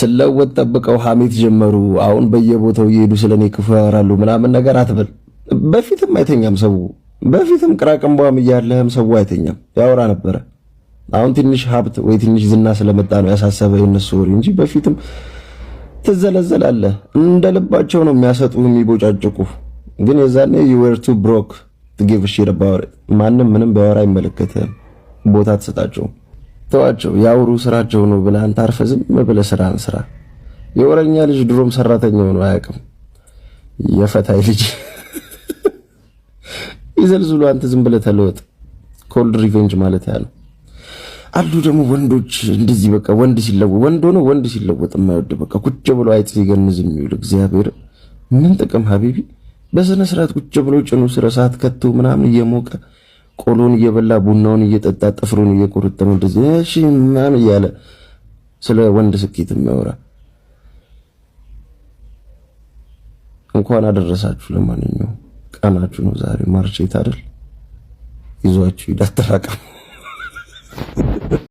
ስለወጥ ጠብቀው ሐሜት ጀመሩ። አሁን በየቦታው እየሄዱ ስለኔ ክፉ ያወራሉ ምናምን ነገር አትበል። በፊትም አይተኛም ሰው፣ በፊትም ቅራቅንቧም እያለህም ሰው አይተኛም ያወራ ነበረ። አሁን ትንሽ ሀብት ወይ ትንሽ ዝና ስለመጣ ነው ያሳሰበ የነሱ ወሬ እንጂ በፊትም ትዘለዘላለህ። እንደ ልባቸው ነው የሚያሰጡ የሚቦጫጭቁ። ግን የዛኔ you were too broke to give a shit about it። ማንም ምንም ቢያወራ አይመለከትህም፣ ቦታ ትሰጣቸውም። ተዋቸው ያውሩ፣ ስራቸው ነው ብለህ አንተ አርፈህ ዝም ብለህ ስራህን ስራ። የወረኛ ልጅ ድሮም ሰራተኛው ነው አያውቅም። የፈታይ ልጅ ይዘልዝሉ፣ አንተ ዝም ብለህ ተለወጥ። ኮልድ ሪቬንጅ ማለት ያ ነው። አሉ ደግሞ ወንዶች እንደዚህ በቃ ወንድ ሲለወጥ ወንድ ሆኖ ወንድ ሲለወጥ የማይወድ በቃ ቁጭ ብሎ አይጥ ሲገንዝ የሚውል እግዚአብሔር ምን ጥቅም ሀቢቢ። በስነ ስርዓት ቁጭ ብሎ ጭኑ ስረ ሰዓት ከቶ ምናምን እየሞቀ ቆሎን እየበላ ቡናውን እየጠጣ ጥፍሩን እየቆረጠመ እንደዚህ እሺ ምናምን እያለ ስለ ወንድ ስኬት የሚያወራ እንኳን አደረሳችሁ። ለማንኛውም ቀናችሁ ነው ዛሬ ማርቼት አይደል? ይዟችሁ ይዳተራቀም